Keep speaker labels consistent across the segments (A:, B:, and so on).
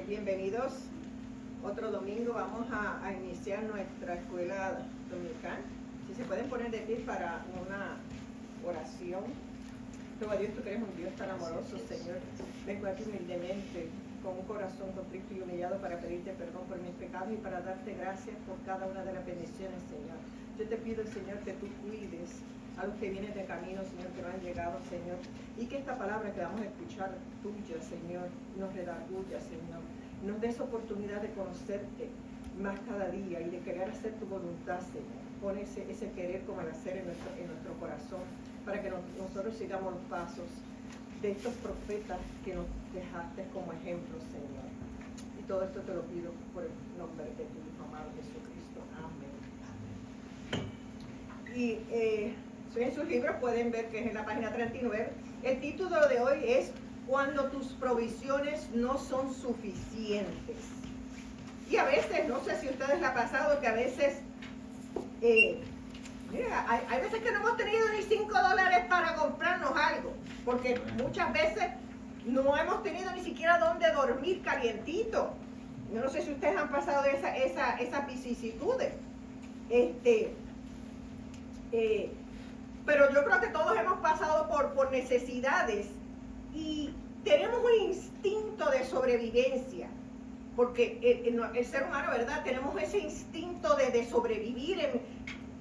A: Bienvenidos. Otro domingo vamos a iniciar nuestra escuela dominical. Si se pueden poner de pie para una oración. Pero a Dios, tú que eres un Dios tan amoroso, Señor. Vengo aquí humildemente, con un corazón contrito y humillado para pedirte perdón por mis pecados y para darte gracias por cada una de las bendiciones, Señor. Yo te pido, Señor, que tú cuides a los que vienen de camino, Señor, que no han llegado, Señor, y que esta palabra que vamos a escuchar tuya, Señor, nos redarguya, Señor, nos des oportunidad de conocerte más cada día y de querer hacer tu voluntad, Señor. Pon ese querer como el hacer en nuestro corazón, para que nosotros sigamos los pasos de estos profetas que nos dejaste como ejemplo, Señor. Y todo esto te lo pido por el nombre de tu Hijo amado Jesucristo. Amén. Y en sus libros pueden ver que es en la página 39. El título de hoy es Cuando tus provisiones no son suficientes. Y a veces, no sé si a ustedes les ha pasado que a veces, mira, hay veces que no hemos tenido ni $5 para comprarnos algo, porque muchas veces no hemos tenido ni siquiera dónde dormir calientito. Yo no sé si ustedes han pasado esas vicisitudes. Pero yo creo que todos hemos pasado por necesidades y tenemos un instinto de sobrevivencia, porque el ser humano, ¿verdad? Tenemos ese instinto de sobrevivir en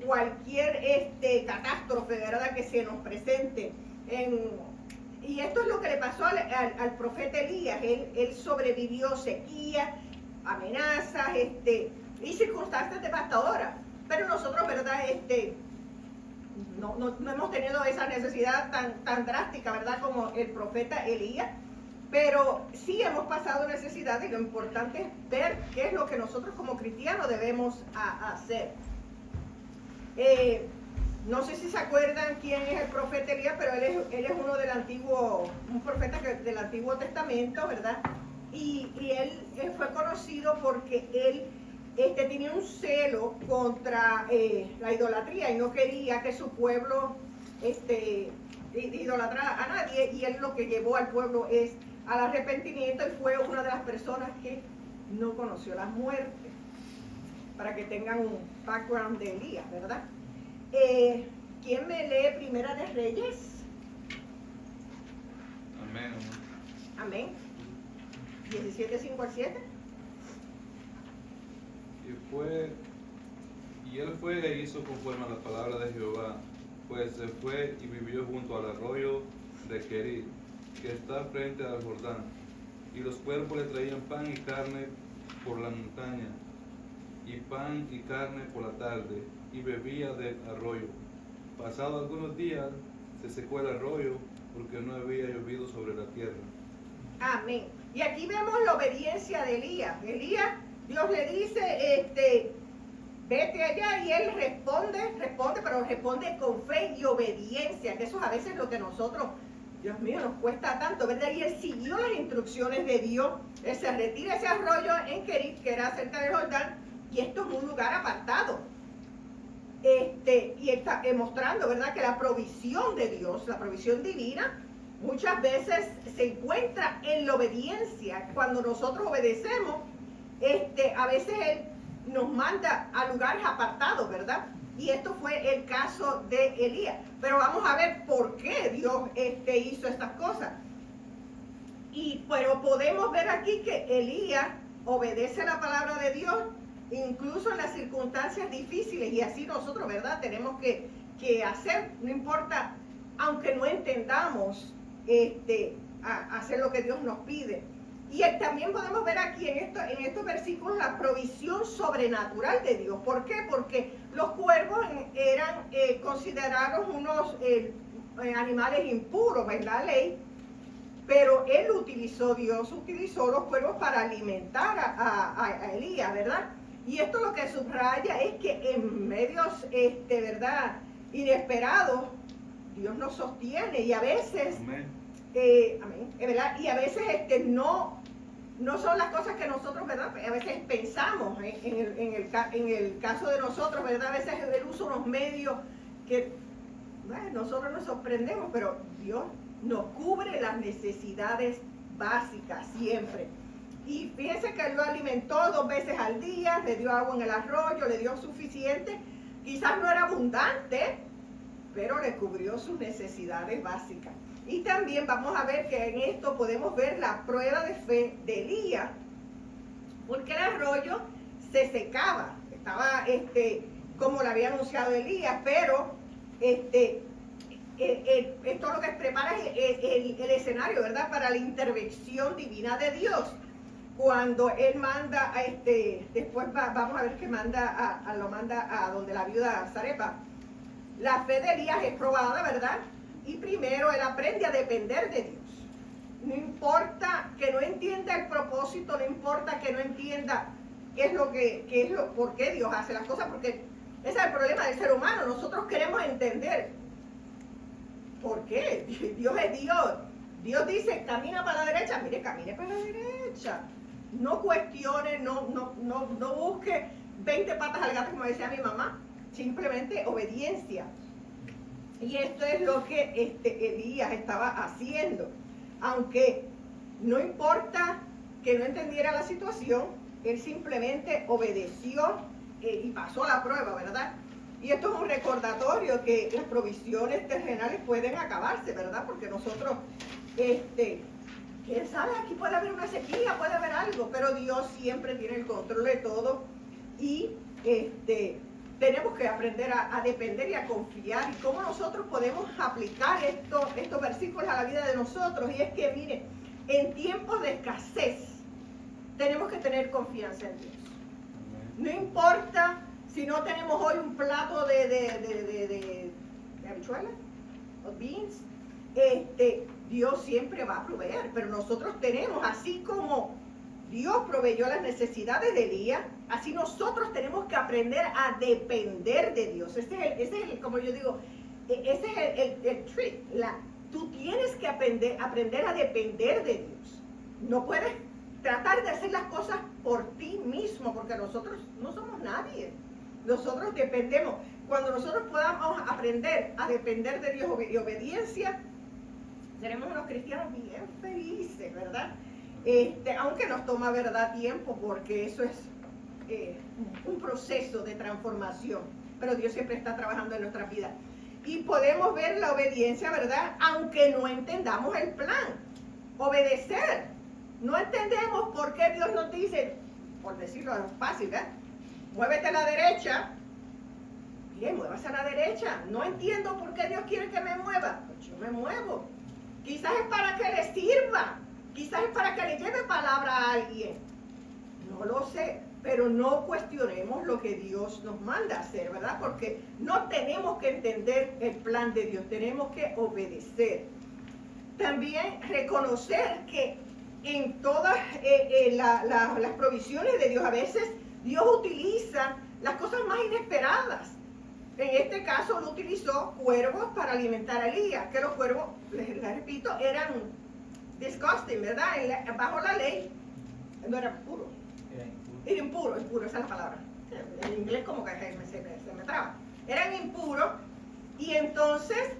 A: cualquier catástrofe, ¿verdad?, que se nos presente. Y esto es lo que le pasó al profeta Elías. Él sobrevivió sequía, amenazas y circunstancias devastadoras. Pero nosotros, ¿verdad?, no hemos tenido esa necesidad tan drástica, ¿verdad?, como el profeta Elías, pero sí hemos pasado necesidad, y lo importante es ver qué es lo que nosotros como cristianos debemos hacer. No sé si se acuerdan quién es el profeta Elías, pero él es uno un profeta del Antiguo Testamento, ¿verdad? Y él fue conocido porque él tenía un celo contra la idolatría y no quería que su pueblo idolatrara a nadie, y él lo que llevó al pueblo es al arrepentimiento, y fue una de las personas que no conoció la muerte, para que tengan un background de Elías, ¿verdad? ¿Quién me lee Primera de Reyes?
B: Amén.
A: Amén. 17:5-7.
B: Y él fue e hizo conforme a la palabra de Jehová, pues se fue y vivió junto al arroyo de Querit, que está frente al Jordán. Y los cuervos le traían pan y carne por la montaña, y pan y carne por la tarde, y bebía del arroyo. Pasados algunos días se secó el arroyo, porque no había llovido sobre la tierra.
A: Amén. Y aquí vemos la obediencia de Elías. Dios le dice, vete allá, y él responde, pero responde con fe y obediencia, que eso es a veces lo que nosotros, Dios mío, nos cuesta tanto, ¿verdad? Y él siguió las instrucciones de Dios. Él se retira ese arroyo en Querit, que era cerca del Jordán, y esto es un lugar apartado. Y está mostrando, ¿verdad?, que la provisión de Dios, la provisión divina, muchas veces se encuentra en la obediencia. Cuando nosotros obedecemos, a veces Él nos manda a lugares apartados, ¿verdad? Y esto fue el caso de Elías. Pero vamos a ver por qué Dios hizo estas cosas. Pero podemos ver aquí que Elías obedece la palabra de Dios, incluso en las circunstancias difíciles, y así nosotros, ¿verdad?, tenemos que hacer, no importa, aunque no entendamos, hacer lo que Dios nos pide. Y también podemos ver aquí en estos versículos la provisión sobrenatural de Dios. ¿Por qué? Porque los cuervos eran considerados unos animales impuros, ¿verdad?, ley. Pero Dios utilizó los cuervos para alimentar a Elías, ¿verdad? Y esto lo que subraya es que en medios, ¿verdad?, inesperados, Dios nos sostiene, y a veces,
B: Amén.
A: amén, ¿verdad?, y a veces no son las cosas que nosotros, ¿verdad?, a veces pensamos, en el caso de nosotros, ¿verdad?, a veces Él usa unos medios que, bueno, nosotros nos sorprendemos, pero Dios nos cubre las necesidades básicas siempre. Y fíjense que él lo alimentó 2 veces al día, le dio agua en el arroyo, le dio suficiente. Quizás no era abundante, pero le cubrió sus necesidades básicas. Y también vamos a ver que en esto podemos ver la prueba de fe de Elías, porque el arroyo se secaba, estaba como lo había anunciado Elías, pero esto lo que prepara es el escenario, ¿verdad?, para la intervención divina de Dios. Cuando él manda, después vamos a ver que lo manda a donde la viuda Zarepa. La fe de Elías es probada, ¿verdad? Y primero él aprende a depender de Dios. No importa que no entienda el propósito, no importa que no entienda por qué Dios hace las cosas, porque ese es el problema del ser humano. Nosotros queremos entender por qué. Dios es Dios. Dios dice, camina para la derecha, mire, camine para la derecha. No cuestione, no busque 20 patas al gato, como decía mi mamá. Simplemente obediencia. Y esto es lo que Elías estaba haciendo. Aunque no importa que no entendiera la situación, él simplemente obedeció y pasó la prueba, ¿verdad? Y esto es un recordatorio que las provisiones terrenales pueden acabarse, ¿verdad? Porque nosotros, quién sabe, aquí puede haber una sequía, puede haber algo, pero Dios siempre tiene el control de todo y tenemos que aprender a depender y a confiar. Y cómo nosotros podemos aplicar estos versículos a la vida de nosotros. Y es que, mire, en tiempos de escasez tenemos que tener confianza en Dios. No importa si no tenemos hoy un plato de habichuelas o beans, Dios siempre va a proveer. Pero nosotros tenemos, así como Dios proveyó las necesidades de Elías, así nosotros tenemos que aprender a depender de Dios. Ese es el como yo digo, ese es el trick. Tú tienes que aprender a depender de Dios. No puedes tratar de hacer las cosas por ti mismo, porque nosotros no somos nadie. Nosotros dependemos. Cuando nosotros podamos aprender a depender de Dios y obediencia, seremos unos cristianos bien felices, ¿verdad? Aunque nos toma, ¿verdad?, tiempo, porque eso es un proceso de transformación, pero Dios siempre está trabajando en nuestras vidas. Y podemos ver la obediencia, ¿verdad?, aunque no entendamos el plan. Obedecer. No entendemos por qué Dios nos dice, por decirlo fácil, ¿verdad?, muévete a la derecha. Mire, muévase a la derecha. No entiendo por qué Dios quiere que me mueva. Pues yo me muevo. Quizás es para que le sirva. Quizás es para que le lleve palabra a alguien. No lo sé, pero no cuestionemos lo que Dios nos manda a hacer, ¿verdad? Porque no tenemos que entender el plan de Dios, tenemos que obedecer. También reconocer que en todas las provisiones de Dios, a veces Dios utiliza las cosas más inesperadas. En este caso lo utilizó cuervos para alimentar a Elías, que los cuervos, les repito, eran disgusting, ¿verdad? Bajo la ley no era puro. Era impuro, esa es la palabra. En inglés como que se me traba. Eran impuros y entonces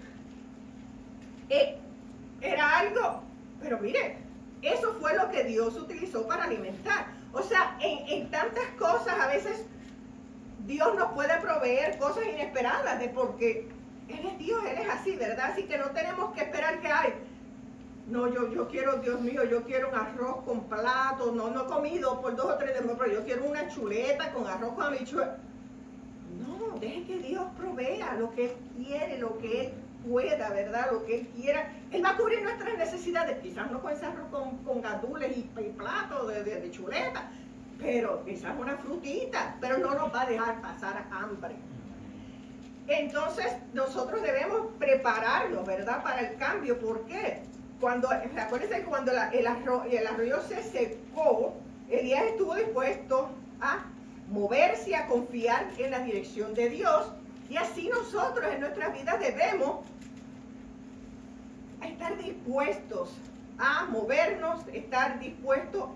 A: era algo, pero mire, eso fue lo que Dios utilizó para alimentar. O sea, en tantas cosas a veces Dios nos puede proveer cosas inesperadas, porque Él es Dios, Él es así, ¿verdad? Así que no tenemos que esperar que hay. No, yo quiero, Dios mío, yo quiero un arroz con plato. No he comido por 2 o 3 días, pero yo quiero una chuleta con arroz con habichuelas. No, deje que Dios provea lo que Él quiere, lo que Él pueda, ¿verdad? Lo que Él quiera. Él va a cubrir nuestras necesidades, quizás no con ese arroz con gandules y plato de chuleta, pero quizás una frutita, pero no nos va a dejar pasar hambre. Entonces, nosotros debemos prepararnos, ¿verdad?, para el cambio. ¿Por qué? Acuérdense que cuando el arroyo se secó, Elías estuvo dispuesto a moverse, a confiar en la dirección de Dios, y así nosotros en nuestras vidas debemos estar dispuestos a movernos, estar dispuestos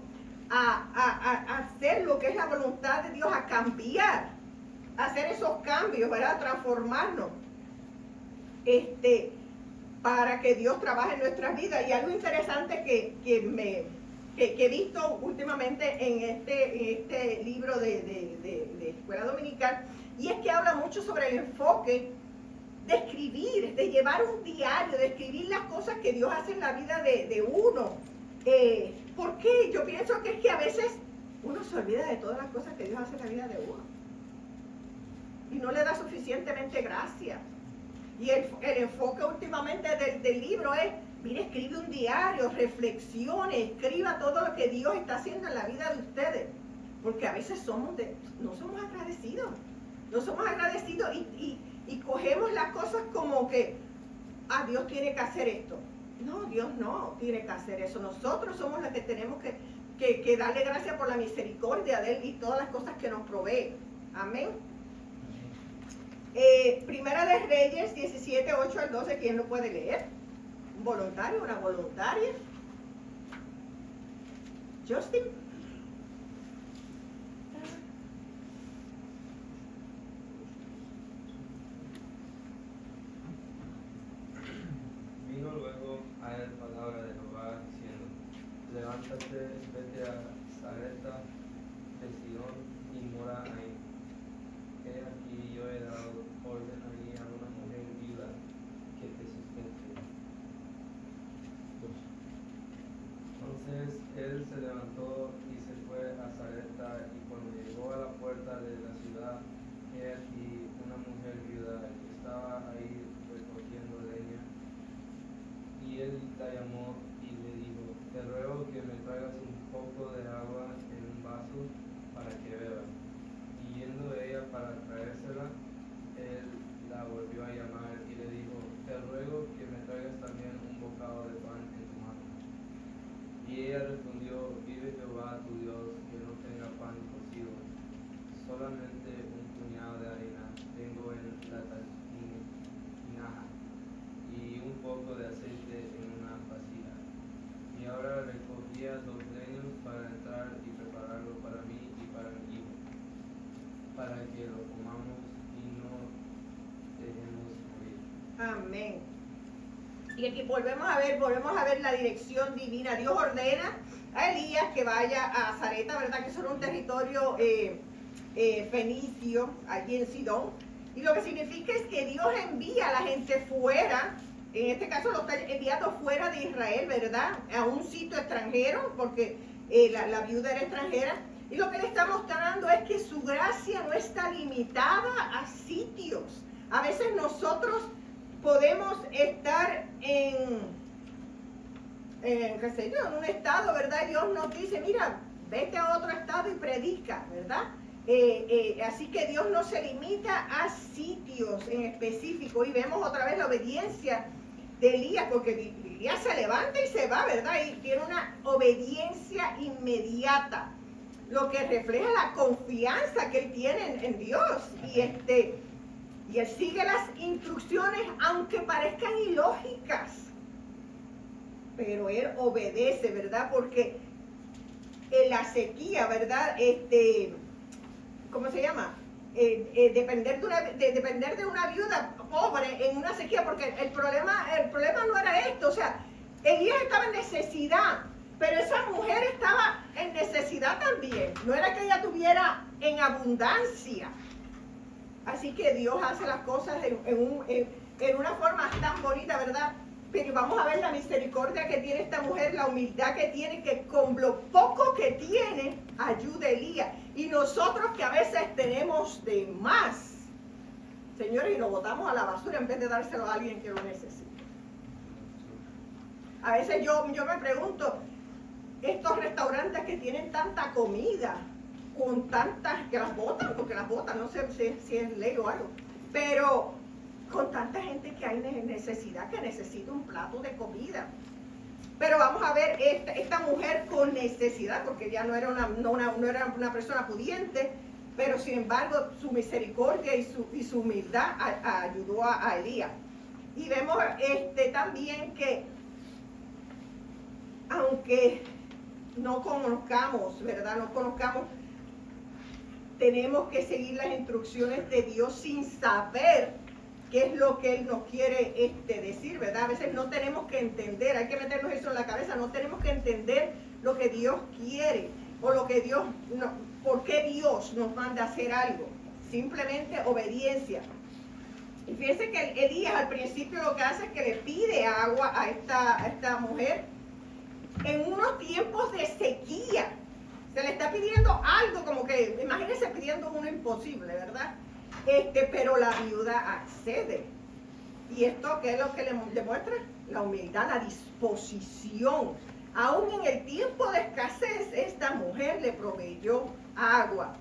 A: a hacer lo que es la voluntad de Dios, a cambiar, a hacer esos cambios, ¿verdad?, a transformarnos, para que Dios trabaje en nuestras vidas. Y algo interesante que que he visto últimamente en este libro de Escuela Dominical, y es que habla mucho sobre el enfoque de escribir, de llevar un diario, de escribir las cosas que Dios hace en la vida de uno. ¿Por qué? Yo pienso que es que a veces uno se olvida de todas las cosas que Dios hace en la vida de uno y no le da suficientemente gracia. Y el enfoque últimamente del libro es: mire, escribe un diario, reflexione, escriba todo lo que Dios está haciendo en la vida de ustedes. Porque a veces no somos agradecidos. No somos agradecidos y cogemos las cosas como que, Dios tiene que hacer esto. No, Dios no tiene que hacer eso. Nosotros somos los que tenemos que darle gracias por la misericordia de Él y todas las cosas que nos provee. Amén. Primera de Reyes 17, 8 al 12, ¿quién lo puede leer? Un voluntario, una voluntaria. Justin.
C: Vino luego a él palabra de Jehová diciendo: levántate, vete a Sarepta de Sidón y mora ahí. He aquí yo he dado orden allí a una mujer viuda que te sustente. Entonces él se levantó y se fue a Sarepta, y cuando llegó a la puerta de la ciudad, he aquí una mujer viuda que estaba ahí recogiendo leña. Y él la llamó y le dijo: te ruego que me traigas un poco de agua en un vaso para que beba. Y yendo ella para traérsela, él la volvió a llamar y le dijo: te ruego que me traigas también un bocado de pan en tu mano. Y ella respondió: vive Jehová tu Dios, que no tenga pan cocido, solamente un puñado de harina tengo en la tinaja, y un poco de aceite en una vasija. Y ahora recogía 2 leños para entrar y prepararlo para mí y para mi hijo, para que lo comamos y no dejemos morir.
A: Amén. Y aquí volvemos a ver la dirección divina. Dios ordena a Elías que vaya a Sarepta, ¿verdad? Que es un territorio fenicio, allí en Sidón. Y lo que significa es que Dios envía a la gente fuera. En este caso lo está enviando fuera de Israel, ¿verdad? A un sitio extranjero, porque la viuda era extranjera. Y lo que le está mostrando es que su gracia no está limitada a sitios. A veces nosotros podemos estar en un estado, ¿verdad? Dios nos dice: mira, vete a otro estado y predica, ¿verdad? Así que Dios no se limita a sitios en específico. Y vemos otra vez la obediencia de Elías, porque Elías se levanta y se va, ¿verdad? Y tiene una obediencia inmediata, lo que refleja la confianza que él tiene en Dios. Y él sigue las instrucciones, aunque parezcan ilógicas, pero él obedece, ¿verdad? Porque en la sequía, ¿verdad? ¿Cómo se llama? Depender de una viuda pobre en una sequía, porque el problema no era esto. O sea, Elías estaba en necesidad, pero esa mujer estaba en necesidad también. No era que ella tuviera en abundancia. Así que Dios hace las cosas en una forma tan bonita, ¿verdad? Pero vamos a ver la misericordia que tiene esta mujer, la humildad que tiene, que con lo poco que tiene, ayuda a Elías. Y nosotros, que a veces tenemos de más, señores, y lo botamos a la basura en vez de dárselo a alguien que lo necesita. A veces yo me pregunto, estos restaurantes que tienen tanta comida, con tantas, que las botan, porque las botan, no sé si es ley o algo, pero con tanta gente que hay necesidad, que necesita un plato de comida. Pero vamos a ver esta mujer con necesidad, porque ya no era una persona pudiente, pero sin embargo su misericordia y su humildad ayudó a Elías. Y vemos también que, aunque no conozcamos, ¿verdad? Tenemos que seguir las instrucciones de Dios sin saber qué es lo que Él nos quiere decir, ¿verdad? A veces no tenemos que entender, hay que meternos eso en la cabeza, no tenemos que entender lo que Dios quiere o lo que Dios, no, por qué Dios nos manda a hacer algo. Simplemente obediencia. Y fíjense que Elías al principio lo que hace es que le pide agua a esta mujer en unos tiempos de sequía. Se le está pidiendo algo como que, imagínense pidiendo uno imposible, ¿verdad? Pero la viuda accede. ¿Y esto qué es lo que le demuestra? La humildad, la disposición. Aún en el tiempo de escasez, esta mujer le proveyó agua.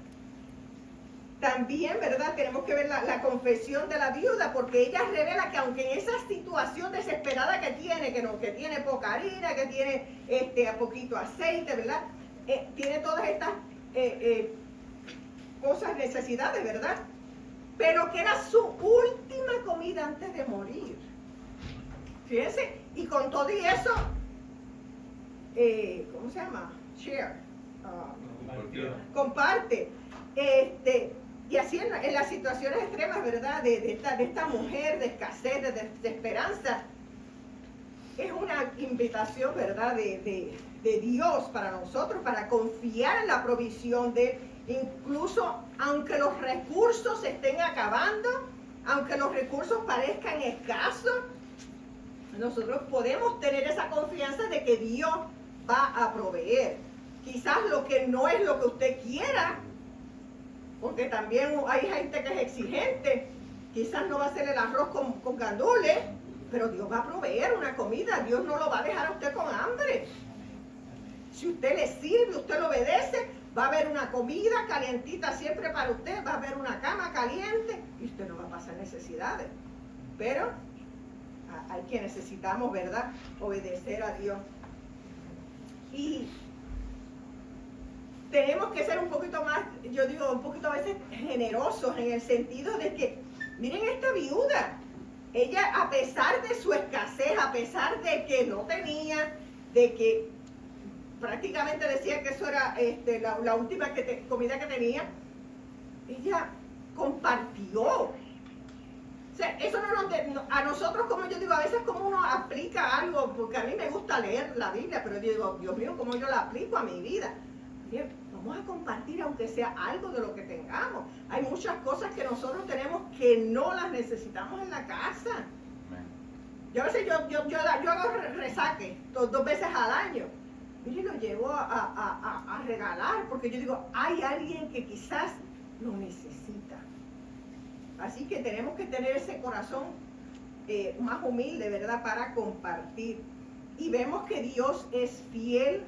A: También, ¿verdad? Tenemos que ver la confesión de la viuda, porque ella revela que aunque en esa situación desesperada que tiene poca harina, que tiene poquito aceite, ¿verdad? Tiene todas estas cosas, necesidades, ¿verdad? Pero que era su última comida antes de morir. Fíjense, y con todo y eso, ¿cómo se llama? Share. Comparte. Y así en las situaciones extremas, ¿verdad? De esta mujer, de escasez, de desesperanza, es una invitación, ¿verdad? De Dios para nosotros, para confiar en la provisión de Él, incluso aunque los recursos se estén acabando, aunque los recursos parezcan escasos, nosotros podemos tener esa confianza de que Dios va a proveer. Quizás lo que no es lo que usted quiera, porque también hay gente que es exigente, quizás no va a ser el arroz con gandules, pero Dios va a proveer una comida, Dios no lo va a dejar a usted con hambre. Si usted le sirve, usted le obedece, va a haber una comida calientita siempre para usted, va a haber una cama caliente y usted no va a pasar necesidades. Pero hay que necesitamos, ¿verdad?, obedecer a Dios. Y tenemos que ser un poquito más, yo digo, un poquito a veces generosos en el sentido de que, miren esta viuda, ella a pesar de su escasez, a pesar de que no tenía, de que prácticamente decía que eso era la última comida que tenía, ella compartió. O sea, eso a nosotros, como yo digo, a veces como uno aplica algo, porque a mí me gusta leer la Biblia, pero yo digo, Dios mío, ¿cómo yo la aplico a mi vida? Vamos a compartir aunque sea algo de lo que tengamos. Hay muchas cosas que nosotros tenemos que no las necesitamos en la casa. Yo a veces yo hago resaque 2 veces al año. Y lo llevo a regalar, porque yo digo, hay alguien que quizás lo necesita. Así que tenemos que tener ese corazón más humilde, ¿verdad?, para compartir. Y vemos que Dios es fiel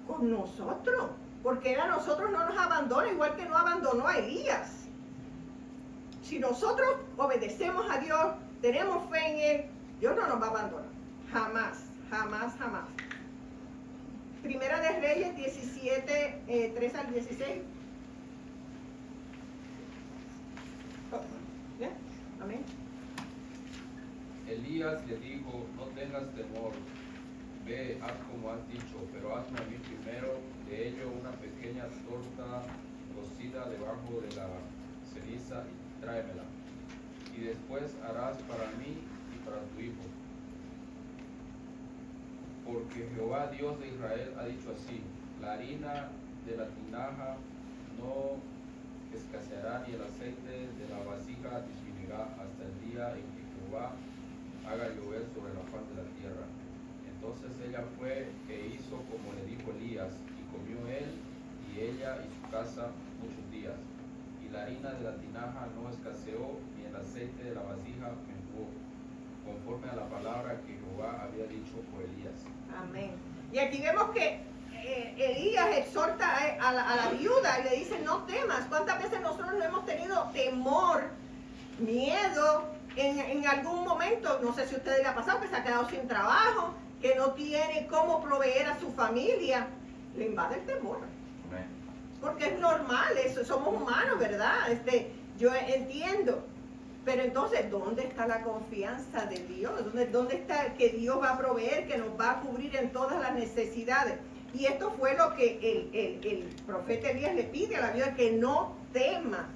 A: con nosotros, porque Él a nosotros no nos abandona, igual que no abandonó a Elías. Si nosotros obedecemos a Dios, tenemos fe en Él, Dios no nos va a abandonar. Jamás, jamás, jamás. Primera de Reyes 17, 3 al 16. ¿Ya? Amén.
D: Elías le dijo, no tengas temor, ve, haz como has dicho, pero hazme a mí primero de ello una pequeña torta cocida debajo de la ceniza y tráemela. Y después harás para mí y para tu hijo. Porque Jehová Dios de Israel ha dicho así, la harina de la tinaja no escaseará ni el aceite de la vasija disminuirá hasta el día en que Jehová haga llover sobre la faz de la tierra. Entonces ella fue e hizo como le dijo Elías, y comió él y ella y su casa muchos días. Y la harina de la tinaja no escaseó, ni el aceite de la vasija menguó, conforme a la palabra que Jehová había dicho por Elías.
A: Amén. Y aquí vemos que Elías exhorta a la viuda y le dice, no temas. ¿Cuántas veces nosotros no hemos tenido temor, miedo, en algún momento? No sé si a ustedes les ha pasado que se ha quedado sin trabajo, que no tiene cómo proveer a su familia. Le invade el temor.
D: Amén.
A: Porque es normal, somos humanos, ¿verdad? Yo entiendo. Pero entonces, ¿dónde está la confianza de Dios? ¿Dónde está que Dios va a proveer, que nos va a cubrir en todas las necesidades? Y esto fue lo que el profeta Elías le pide a la viuda, que no tema.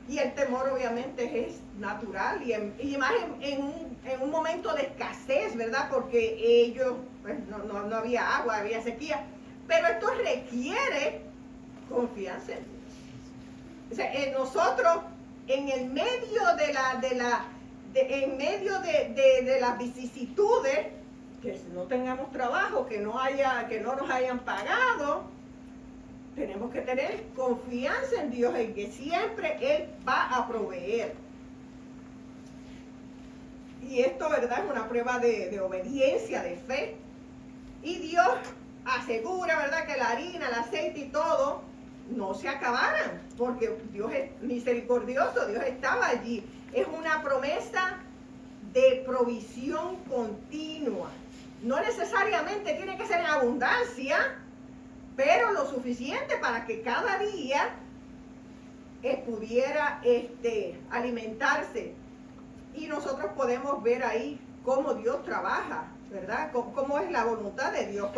A: Y el temor obviamente es natural, y más en un momento de escasez, ¿verdad? Porque ellos, pues, no había agua, había sequía. Pero esto requiere confianza en Dios. O sea, nosotros, en el medio de las vicisitudes, que no tengamos trabajo, que no nos hayan pagado, tenemos que tener confianza en Dios, en que siempre Él va a proveer. Y esto, ¿verdad?, es una prueba de obediencia, de fe. Y Dios asegura, ¿verdad?, que la harina, el aceite y todo no se acabaran, porque Dios es misericordioso, Dios estaba allí. Es una promesa de provisión continua. No necesariamente tiene que ser en abundancia, pero lo suficiente para que cada día pudiera alimentarse. Y nosotros podemos ver ahí cómo Dios trabaja, ¿verdad? Cómo es la voluntad de Dios,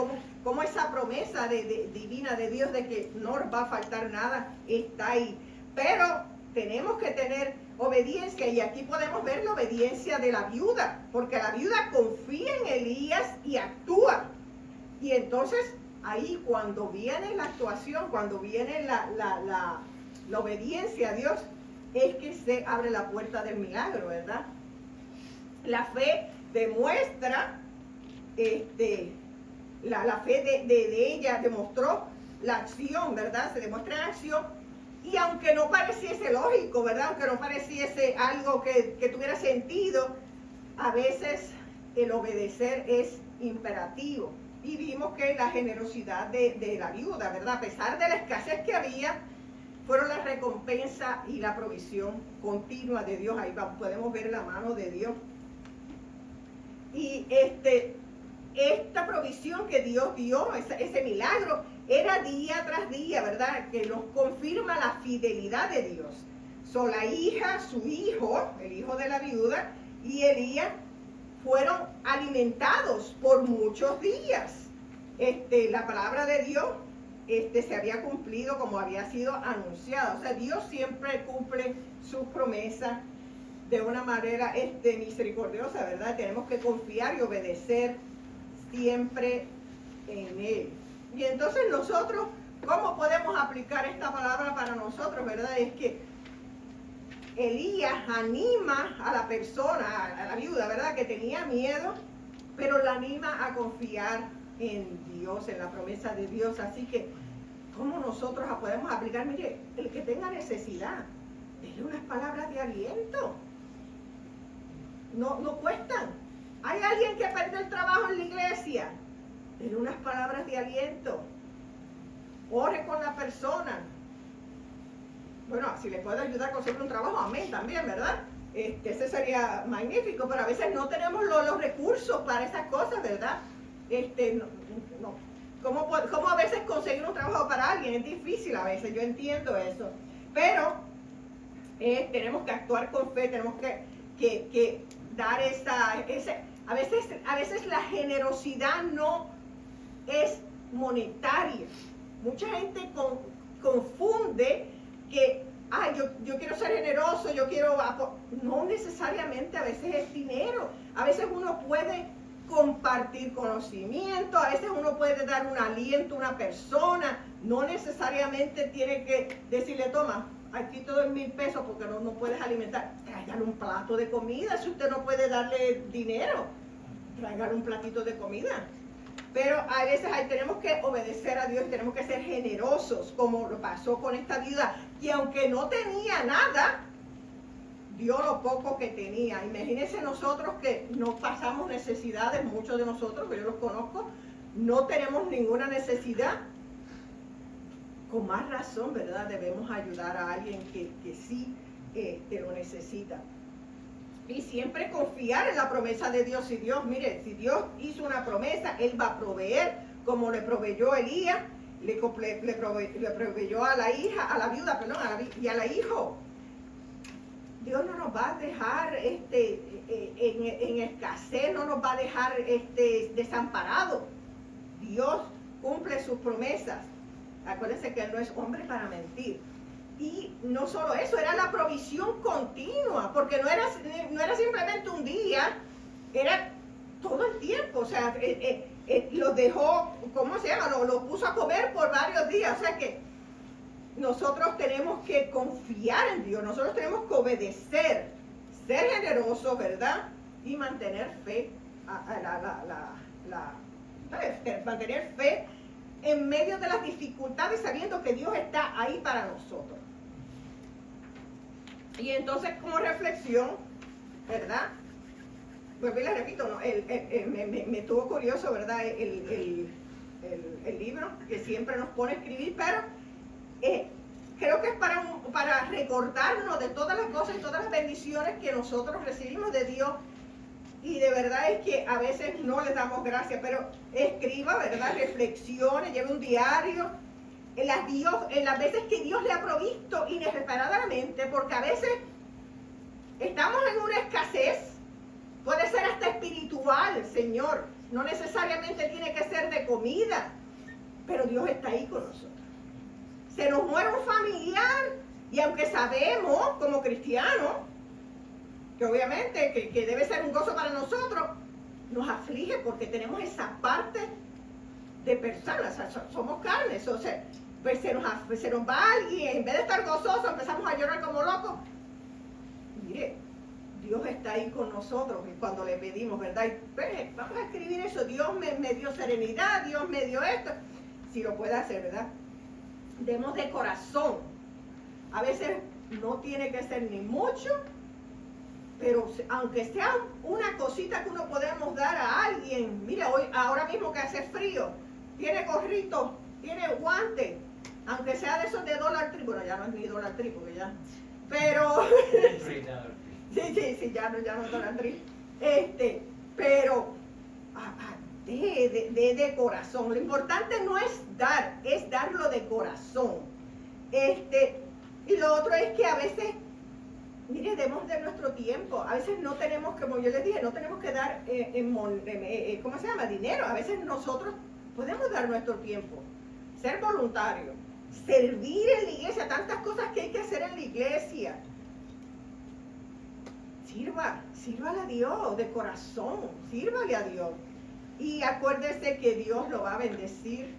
A: cómo esa promesa divina de Dios de que no nos va a faltar nada está ahí. Pero tenemos que tener obediencia, y aquí podemos ver la obediencia de la viuda, porque la viuda confía en Elías y actúa. Y entonces ahí, cuando viene la actuación, cuando viene la obediencia a Dios, es que se abre la puerta del milagro, ¿verdad? La fe demuestra, la fe de ella demostró la acción, ¿verdad? Se demuestra en acción, y aunque no pareciese lógico, ¿verdad?, aunque no pareciese algo que tuviera sentido, a veces el obedecer es imperativo. Y vimos que la generosidad de la viuda, ¿verdad?, a pesar de la escasez que había, fueron la recompensa y la provisión continua de Dios. Ahí podemos ver la mano de Dios. Y esta provisión que Dios dio, ese milagro, era día tras día, ¿verdad?, que nos confirma la fidelidad de Dios. La hija, su hijo, el hijo de la viuda, y Elías fueron alimentados por muchos días. La palabra de Dios se había cumplido como había sido anunciado. O sea, Dios siempre cumple sus promesas de una manera misericordiosa, ¿verdad? Tenemos que confiar y obedecer siempre en Él. Y entonces nosotros, ¿cómo podemos aplicar esta palabra para nosotros, verdad? Es que Elías anima a la persona, a la viuda, ¿verdad?, que tenía miedo, pero la anima a confiar en Dios, en la promesa de Dios. Así que, ¿cómo nosotros podemos aplicar? Mire, el que tenga necesidad, denle unas palabras de aliento. No cuestan. Hay alguien que perdió el trabajo en la iglesia, denle unas palabras de aliento. Ore con la persona. Bueno, si le puede ayudar a conseguir un trabajo, amén, también, ¿verdad? Ese sería magnífico, pero a veces no tenemos los recursos para esas cosas, ¿verdad? ¿Cómo a veces conseguir un trabajo para alguien? Es difícil a veces, yo entiendo eso. Pero tenemos que actuar con fe, tenemos que dar a veces la generosidad no es monetaria. Mucha gente confunde que, yo quiero ser generoso, no necesariamente a veces es dinero. A veces uno puede compartir conocimiento, a veces uno puede dar un aliento a una persona, no necesariamente tiene que decirle, toma, aquí todo es 1,000 pesos porque no puedes alimentar. Tráigale un plato de comida. Si usted no puede darle dinero, tráigale un platito de comida. Pero a veces ahí tenemos que obedecer a Dios, tenemos que ser generosos, como lo pasó con esta viuda, que aunque no tenía nada, dio lo poco que tenía. Imagínense nosotros que no pasamos necesidades, muchos de nosotros, que yo los conozco, no tenemos ninguna necesidad. Con más razón, ¿verdad? Debemos ayudar a alguien que sí lo necesita. Y siempre confiar en la promesa de Dios. Si Dios hizo una promesa, Él va a proveer, como le proveyó a Elías, le proveyó a la hija, a la viuda, y a la hijo. Dios no nos va a dejar en escasez, no nos va a dejar desamparados. Dios cumple sus promesas. Acuérdense que Él no es hombre para mentir. Y no solo eso, era la provisión continua, porque no era simplemente un día, era todo el tiempo. O sea, los dejó, ¿cómo se llama? Los puso a comer por varios días. O sea que nosotros tenemos que confiar en Dios, nosotros tenemos que obedecer, ser generosos, ¿verdad? Y mantener fe, mantener fe en medio de las dificultades, sabiendo que Dios está ahí para nosotros. Y entonces, como reflexión, ¿verdad? Pues les repito, ¿no? Me estuvo curioso, ¿verdad? El libro que siempre nos pone a escribir, pero creo que es para recordarnos de todas las cosas y todas las bendiciones que nosotros recibimos de Dios. Y de verdad es que a veces no les damos gracias, pero escriba, ¿verdad? Reflexione, lleve un diario. En las veces que Dios le ha provisto inesperadamente, porque a veces estamos en una escasez, puede ser hasta espiritual, Señor. No necesariamente tiene que ser de comida, pero Dios está ahí con nosotros. Se nos muere un familiar y aunque sabemos como cristianos que obviamente que debe ser un gozo para nosotros, nos aflige porque tenemos esa parte de personas, o sea, somos carnes, o sea, pues se nos va alguien, en vez de estar gozosos empezamos a llorar como locos. Mire, Dios está ahí con nosotros y cuando le pedimos, ¿verdad? Y, pues, vamos a escribir eso, Dios me dio serenidad, Dios me dio esto, si lo puede hacer, ¿verdad? Demos de corazón. A veces no tiene que ser ni mucho, pero aunque sea una cosita que uno podemos dar a alguien, mira, ahora mismo que hace frío, tiene gorrito, tiene guante, aunque sea de esos de Dollar Tree, bueno, ya no es ni Dollar Tree, porque ya, pero, sí, ya no es Dollar Tree, pero, de corazón, lo importante no es dar, es darlo de corazón, y lo otro es que a veces, mire, demos de nuestro tiempo. A veces no tenemos, como yo les dije, no tenemos que dar, ¿cómo se llama? Dinero. A veces nosotros podemos dar nuestro tiempo, ser voluntarios, servir en la iglesia, tantas cosas que hay que hacer en la iglesia. Sírvale a Dios de corazón, sírvale a Dios. Y acuérdese que Dios lo va a bendecir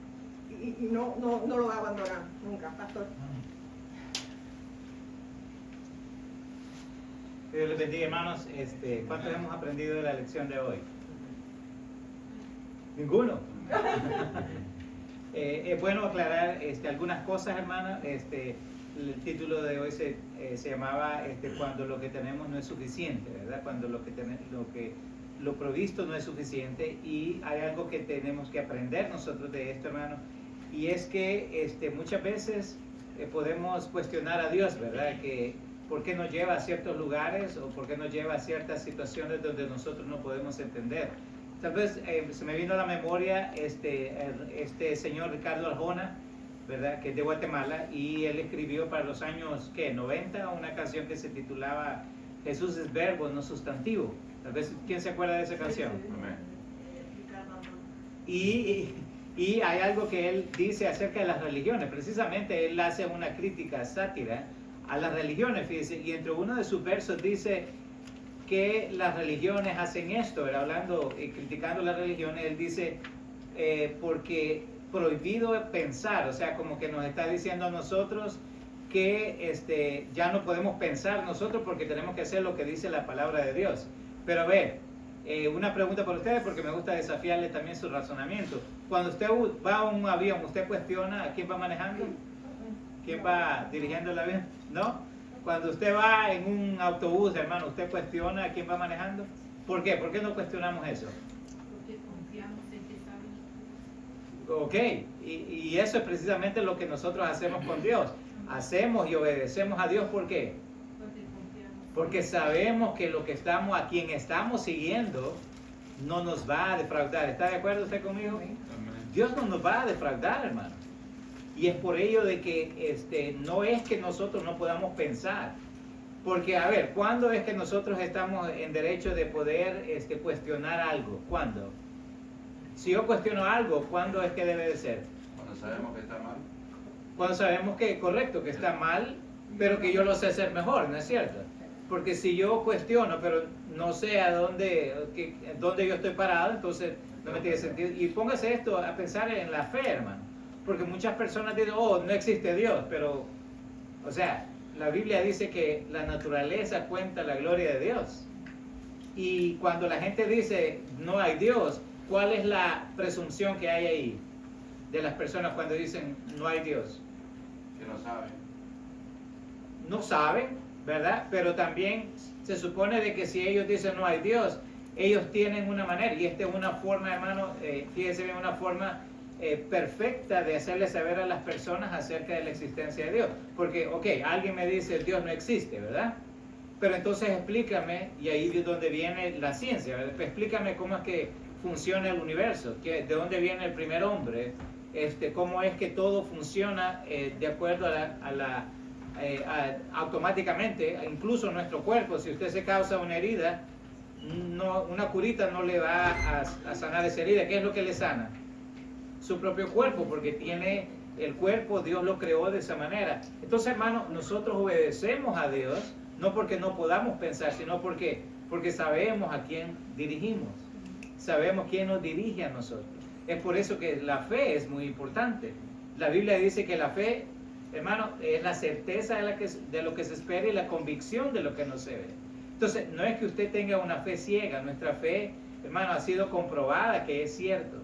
A: y no lo va a abandonar nunca, pastor.
E: Dios les bendiga, hermanos. ¿Cuántos hemos aprendido de la lección de hoy? Ninguno. Es bueno aclarar algunas cosas, hermanos. El título de hoy se llamaba cuando lo que tenemos no es suficiente, ¿verdad? Cuando lo provisto no es suficiente. Y hay algo que tenemos que aprender nosotros de esto, hermano, y es que muchas veces podemos cuestionar a Dios, ¿verdad? Que ¿por qué nos lleva a ciertos lugares o por qué nos lleva a ciertas situaciones donde nosotros no podemos entender? Tal vez se me vino a la memoria este señor Ricardo Arjona, ¿verdad? Que es de Guatemala, y él escribió para los años 90 una canción que se titulaba Jesús es verbo, no sustantivo. Tal vez, ¿quién se acuerda de esa canción? Y hay algo que él dice acerca de las religiones. Precisamente él hace una crítica sátira a las religiones, fíjese, y entre uno de sus versos dice que las religiones hacen esto, era hablando y criticando las religiones. Él dice porque prohibido pensar, o sea, como que nos está diciendo a nosotros que ya no podemos pensar nosotros porque tenemos que hacer lo que dice la palabra de Dios. Pero a ver, una pregunta para ustedes, porque me gusta desafiarle también su razonamiento. Cuando usted va a un avión, ¿usted cuestiona a quién va manejando? ¿Quién va dirigiendo el avión? ¿No? Cuando usted va en un autobús, hermano, ¿usted cuestiona a quién va manejando? ¿Por qué? ¿Por qué no cuestionamos eso?
F: Porque confiamos en que sabe.
E: Ok, y eso es precisamente lo que nosotros hacemos con Dios. Hacemos y obedecemos a Dios, ¿por qué?
F: Porque confiamos.
E: Porque sabemos que a quien estamos siguiendo no nos va a defraudar. ¿Está de acuerdo usted conmigo?
B: Amén.
E: Dios no nos va a defraudar, hermano. Y es por ello de que no es que nosotros no podamos pensar. Porque, a ver, ¿cuándo es que nosotros estamos en derecho de poder cuestionar algo? ¿Cuándo? Si yo cuestiono algo, ¿cuándo es que debe de ser?
D: Cuando sabemos que está mal.
E: Cuando sabemos que, correcto, que está mal, pero que yo lo sé hacer mejor, ¿no es cierto? Porque si yo cuestiono, pero no sé a dónde yo estoy parado, entonces No me tiene sentido. Y póngase esto a pensar en la fe, hermano. Porque muchas personas dicen, oh, no existe Dios, pero, o sea, la Biblia dice que la naturaleza cuenta la gloria de Dios. Y cuando la gente dice, no hay Dios, ¿cuál es la presunción que hay ahí de las personas cuando dicen, no hay Dios?
D: Que no saben.
E: No saben, ¿verdad? Pero también se supone de que si ellos dicen, no hay Dios, ellos tienen una manera, y esta es una forma, hermano, fíjense bien, una forma perfecta de hacerle saber a las personas acerca de la existencia de Dios. Porque, ok, alguien me dice, Dios no existe, ¿verdad? Pero entonces explícame, y ahí es donde viene la ciencia, ¿verdad? Explícame cómo es que funciona el universo, de dónde viene el primer hombre, cómo es que todo funciona de acuerdo automáticamente, incluso nuestro cuerpo. Si usted se causa una herida, una curita no le va a sanar esa herida. ¿Qué es lo que le sana? Su propio cuerpo, porque tiene el cuerpo, Dios lo creó de esa manera. Entonces, hermano, nosotros obedecemos a Dios, no porque no podamos pensar, sino porque sabemos a quién dirigimos, sabemos quién nos dirige a nosotros. Es por eso que la fe es muy importante. La Biblia dice que la fe, hermano, es la certeza de lo que se espera y la convicción de lo que no se ve. Entonces, no es que usted tenga una fe ciega, nuestra fe, hermano, ha sido comprobada que es cierto.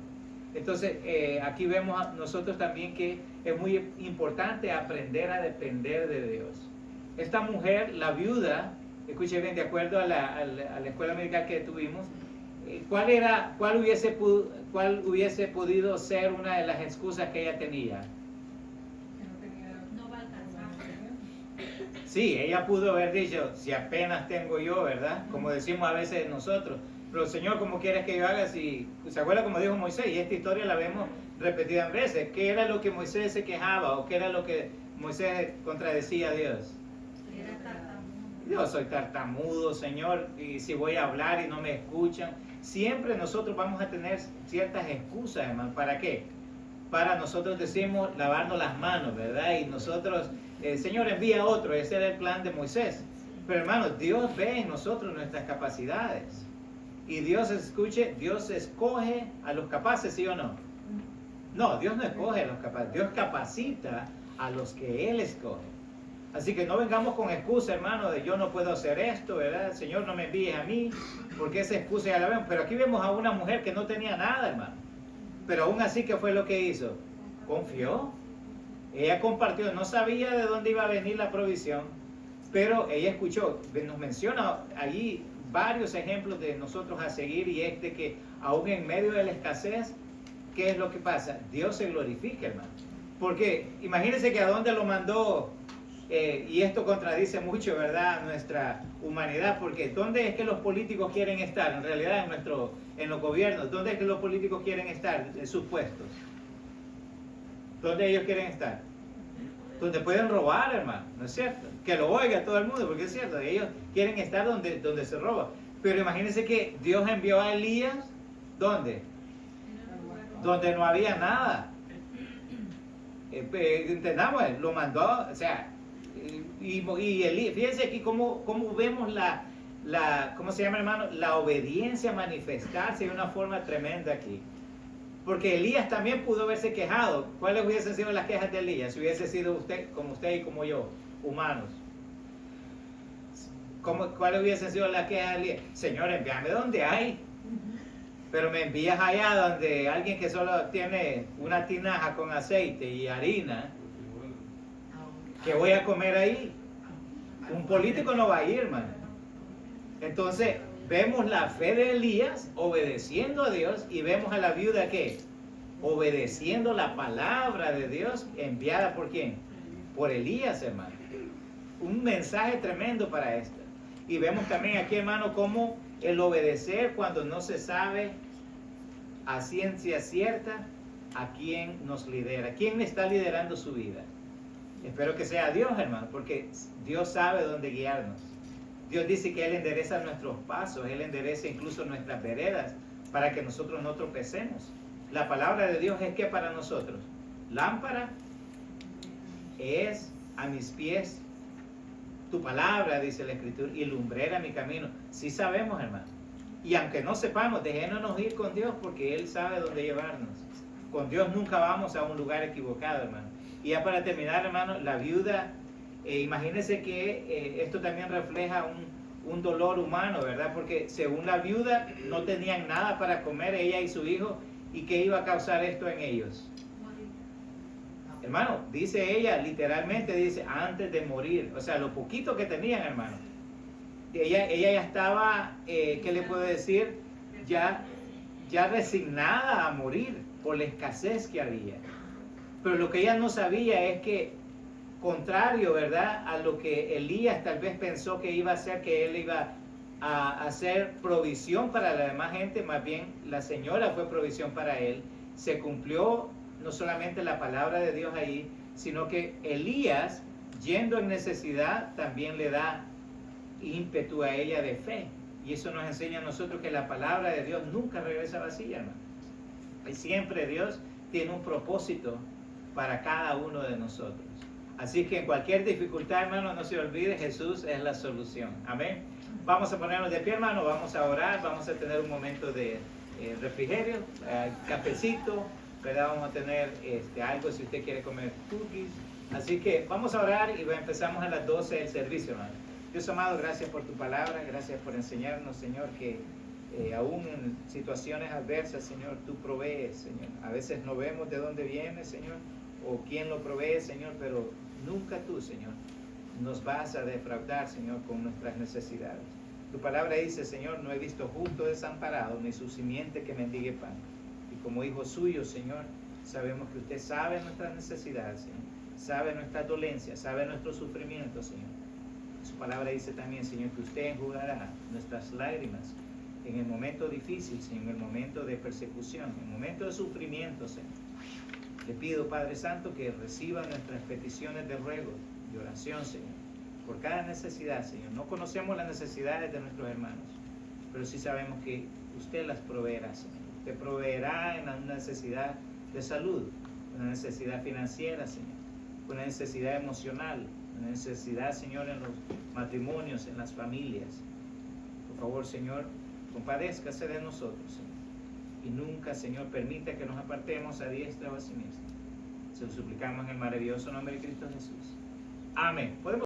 E: Entonces, aquí vemos nosotros también que es muy importante aprender a depender de Dios. Esta mujer, la viuda, escuche bien, de acuerdo a la escuela médica que tuvimos, ¿cuál hubiese podido ser una de las excusas que ella tenía?
F: No va a alcanzar.
E: Sí, ella pudo haber dicho, si apenas tengo yo, ¿verdad? Como decimos a veces nosotros, pero Señor, ¿cómo quieres que yo haga? Si se acuerda como dijo Moisés, y esta historia la vemos repetidas veces, ¿qué era lo que Moisés se quejaba o qué era lo que Moisés contradecía a Dios?
F: Era tartamudo.
E: Yo soy tartamudo, Señor, y si voy a hablar y no me escuchan. Siempre nosotros vamos a tener ciertas excusas, hermano. ¿Para qué? Para nosotros decimos lavarnos las manos, ¿verdad? Y nosotros, Señor, envía otro. Ese era el plan de Moisés. Pero hermano, Dios ve en nosotros nuestras capacidades. Y Dios escoge a los capaces, ¿sí o no? No, Dios no escoge a los capaces. Dios capacita a los que Él escoge. Así que no vengamos con excusa, hermano, de yo no puedo hacer esto, ¿verdad? Señor, no me envíes a mí, porque esa excusa ya la vemos. Pero aquí vemos a una mujer que no tenía nada, hermano. Pero aún así, ¿qué fue lo que hizo? Confió. Ella compartió, no sabía de dónde iba a venir la provisión, pero ella escuchó. Nos menciona allí varios ejemplos de nosotros a seguir, y es de que aún en medio de la escasez, ¿qué es lo que pasa? Dios se glorifica, hermano. Porque imagínense que a dónde lo mandó. Y esto contradice mucho, ¿verdad?, nuestra humanidad, porque ¿dónde es que los políticos quieren estar? En realidad en los gobiernos, ¿dónde es que los políticos quieren estar en sus puestos? ¿Dónde ellos quieren estar? Donde pueden robar, hermano, ¿no es cierto? Que lo oiga todo el mundo, porque es cierto, ellos quieren estar donde se roba. Pero imagínense que Dios envió a Elías, ¿dónde? Donde no había nada. Entendamos, lo mandó, o sea, y Elías, fíjense aquí cómo vemos ¿cómo se llama, hermano? La obediencia manifestarse de una forma tremenda aquí. Porque Elías también pudo haberse quejado. ¿Cuáles hubiesen sido las quejas de Elías? Si hubiese sido usted y como yo, humanos. ¿Cuáles hubiesen sido las quejas de Elías? Señor, envíame donde hay. Pero me envías allá donde alguien que solo tiene una tinaja con aceite y harina. ¿Qué voy a comer ahí? Un político no va a ir, hermano. Entonces, vemos la fe de Elías obedeciendo a Dios, y vemos a la viuda que obedeciendo la palabra de Dios enviada por ¿quién? Por Elías, hermano. Un mensaje tremendo para esto. Y vemos también aquí, hermano, cómo el obedecer cuando no se sabe a ciencia cierta a quién nos lidera, quién está liderando su vida. Espero que sea Dios, hermano, porque Dios sabe dónde guiarnos. Dios dice que Él endereza nuestros pasos, Él endereza incluso nuestras veredas para que nosotros no tropecemos. La palabra de Dios es que para nosotros, lámpara es a mis pies tu palabra, dice la Escritura, y lumbrera mi camino. Sí sabemos, hermano. Y aunque no sepamos, dejémonos ir con Dios porque Él sabe dónde llevarnos. Con Dios nunca vamos a un lugar equivocado, hermano. Y ya para terminar, hermano, la viuda, imagínense que esto también refleja un dolor humano, ¿verdad? Porque según la viuda no tenían nada para comer ella y su hijo. ¿Y qué iba a causar esto en ellos? Hermano, dice ella, literalmente dice, antes de morir. O sea, lo poquito que tenían, hermano. Ella ya estaba, ¿qué le puedo decir? Ya resignada a morir por la escasez que había. Pero lo que ella no sabía es que, contrario, ¿verdad?, a lo que Elías tal vez pensó que iba a hacer, que él iba a hacer provisión para la demás gente, más bien la señora fue provisión para él. Se cumplió no solamente la palabra de Dios ahí, sino que Elías, yendo en necesidad, también le da ímpetu a ella de fe. Y eso nos enseña a nosotros que la palabra de Dios nunca regresa vacía, hermano. Y siempre Dios tiene un propósito para cada uno de nosotros. Así que en cualquier dificultad, hermano, no se olvide, Jesús es la solución. Amén. Vamos a ponernos de pie, hermano, vamos a orar, vamos a tener un momento de refrigerio, cafecito, ¿verdad? Vamos a tener algo si usted quiere comer cookies. Así que vamos a orar y empezamos a las 12 el servicio, hermano. Dios amado, gracias por tu palabra, gracias por enseñarnos, Señor, que aún en situaciones adversas, Señor, tú provees, Señor. A veces no vemos de dónde viene, Señor, o quién lo provee, Señor, pero nunca tú, Señor, nos vas a defraudar, Señor, con nuestras necesidades. Tu palabra dice, Señor, no he visto justo desamparado, ni su simiente que mendigue pan. Y como hijos suyos, Señor, sabemos que usted sabe nuestras necesidades, Señor, sabe nuestras dolencias, sabe nuestros sufrimientos, Señor. Su palabra dice también, Señor, que usted enjugará nuestras lágrimas en el momento difícil, Señor, en el momento de persecución, en el momento de sufrimiento, Señor. Le pido, Padre Santo, que reciba nuestras peticiones de ruego, de oración, Señor, por cada necesidad, Señor. No conocemos las necesidades de nuestros hermanos, pero sí sabemos que usted las proveerá, Señor. Usted proveerá en una necesidad de salud, una necesidad financiera, Señor, una necesidad emocional, una necesidad, Señor, en los matrimonios, en las familias. Por favor, Señor, compadézcase de nosotros, Señor. Y nunca, Señor, permita que nos apartemos a diestra o a siniestra. Se lo suplicamos en el maravilloso nombre de Cristo Jesús. Amén. ¿Podemos